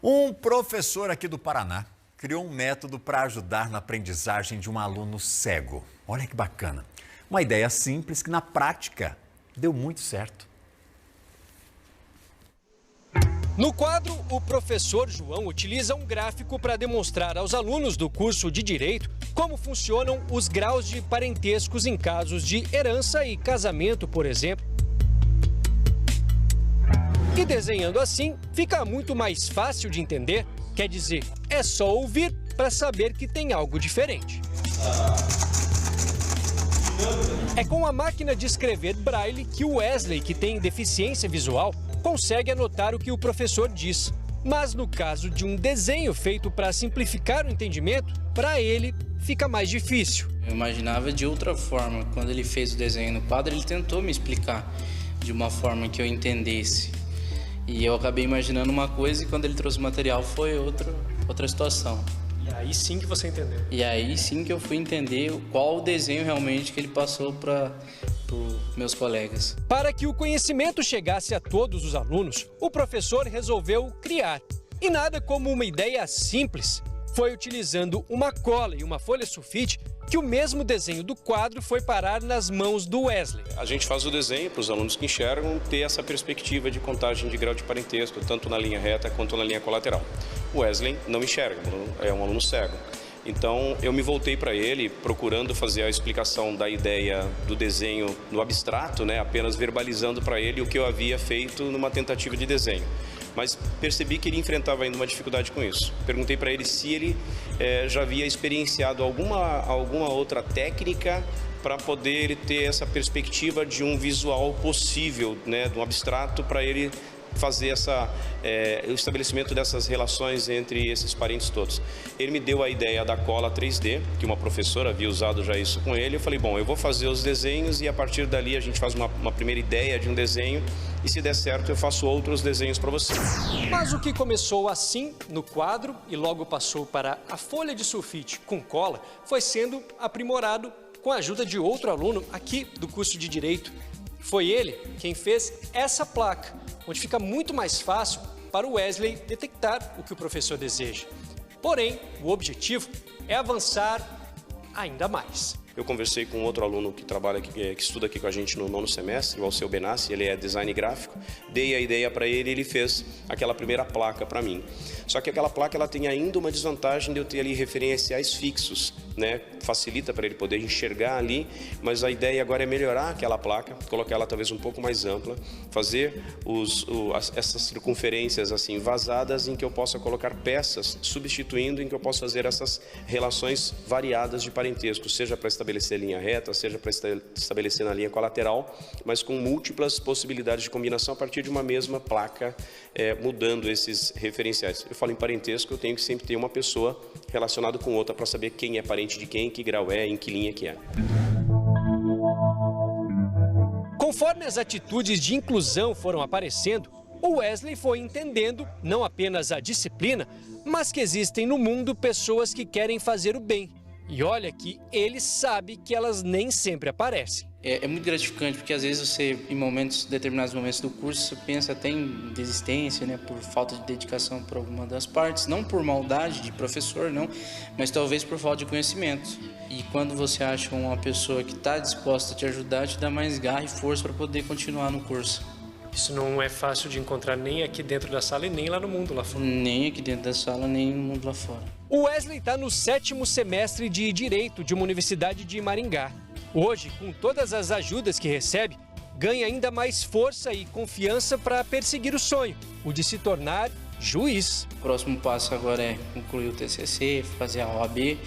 Um professor aqui do Paraná criou um método para ajudar na aprendizagem de um aluno cego. Olha que bacana. Uma ideia simples que na prática deu muito certo. No quadro, o professor João utiliza um gráfico para demonstrar aos alunos do curso de Direito como funcionam os graus de parentescos em casos de herança e casamento, por exemplo. E desenhando assim, fica muito mais fácil de entender, quer dizer, é só ouvir para saber que tem algo diferente. É com a máquina de escrever Braille que o Wesley, que tem deficiência visual, consegue anotar o que o professor diz. Mas no caso de um desenho feito para simplificar o entendimento, para ele fica mais difícil. Eu imaginava de outra forma. Quando ele fez o desenho no quadro, ele tentou me explicar de uma forma que eu entendesse. E eu acabei imaginando uma coisa e quando ele trouxe o material foi outra situação. E aí sim que você entendeu? E aí sim que eu fui entender qual o desenho realmente que ele passou para os meus colegas. Para que o conhecimento chegasse a todos os alunos, o professor resolveu criar. E nada como uma ideia simples. Foi utilizando uma cola e uma folha sulfite que o mesmo desenho do quadro foi parar nas mãos do Wesley. A gente faz o desenho para os alunos que enxergam ter essa perspectiva de contagem de grau de parentesco, tanto na linha reta quanto na linha colateral. O Wesley não enxerga, é um aluno cego. Então eu me voltei para ele procurando fazer a explicação da ideia do desenho no abstrato, apenas verbalizando para ele o que eu havia feito numa tentativa de desenho. Mas percebi que ele enfrentava ainda uma dificuldade com isso. Perguntei para ele se ele já havia experienciado alguma outra técnica para poder ter essa perspectiva de um visual possível, de um abstrato, para ele fazer o estabelecimento dessas relações entre esses parentes todos. Ele me deu a ideia da cola 3D, que uma professora havia usado já isso com ele. Eu falei, bom, eu vou fazer os desenhos e a partir dali a gente faz uma primeira ideia de um desenho e se der certo eu faço outros desenhos para você. Mas o que começou assim no quadro e logo passou para a folha de sulfite com cola foi sendo aprimorado com a ajuda de outro aluno aqui do curso de Direito. Foi ele quem fez essa placa, onde fica muito mais fácil para o Wesley detectar o que o professor deseja. Porém, o objetivo é avançar ainda mais. Eu conversei com outro aluno que trabalha aqui, que estuda aqui com a gente no 9º semestre, o Alceu Benassi, ele é design gráfico. Dei a ideia para ele e ele fez aquela primeira placa para mim. Só que aquela placa ela tem ainda uma desvantagem de eu ter ali referenciais fixos, Facilita para ele poder enxergar ali, mas a ideia agora é melhorar aquela placa, colocar ela talvez um pouco mais ampla, fazer essas circunferências assim vazadas em que eu possa colocar peças, substituindo em que eu possa fazer essas relações variadas de parentesco, seja para estabelecer linha reta, seja para estabelecer na linha colateral, mas com múltiplas possibilidades de combinação a partir de uma mesma placa, mudando esses referenciais. Eu falo em parentesco, eu tenho que sempre ter uma pessoa relacionada com outra para saber quem é parente de quem, que grau é, em que linha que é. Conforme as atitudes de inclusão foram aparecendo, o Wesley foi entendendo não apenas a disciplina, mas que existem no mundo pessoas que querem fazer o bem. E olha que ele sabe que elas nem sempre aparecem. É muito gratificante, porque às vezes você, em determinados momentos do curso, você pensa até em desistência, por falta de dedicação por alguma das partes, não por maldade de professor, não, mas talvez por falta de conhecimento. E quando você acha uma pessoa que está disposta a te ajudar, te dá mais garra e força para poder continuar no curso. Isso não é fácil de encontrar nem aqui dentro da sala e nem lá no mundo lá fora. Nem aqui dentro da sala, nem no mundo lá fora. O Wesley está no 7º semestre de Direito de uma universidade de Maringá. Hoje, com todas as ajudas que recebe, ganha ainda mais força e confiança para perseguir o sonho, o de se tornar juiz. O próximo passo agora é concluir o TCC, fazer a OAB,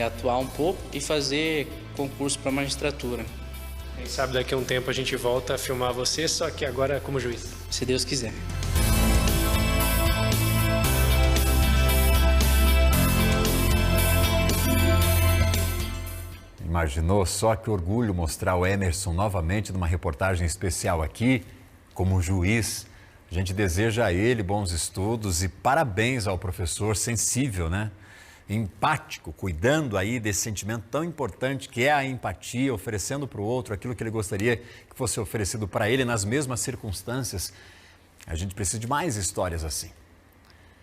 atuar um pouco e fazer concurso para magistratura. Quem sabe daqui a um tempo a gente volta a filmar você, só que agora como juiz. Se Deus quiser. Imaginou só que orgulho mostrar o Emerson novamente numa reportagem especial aqui, como juiz. A gente deseja a ele bons estudos e parabéns ao professor sensível, empático, cuidando aí desse sentimento tão importante que é a empatia, oferecendo para o outro aquilo que ele gostaria que fosse oferecido para ele nas mesmas circunstâncias. A gente precisa de mais histórias assim.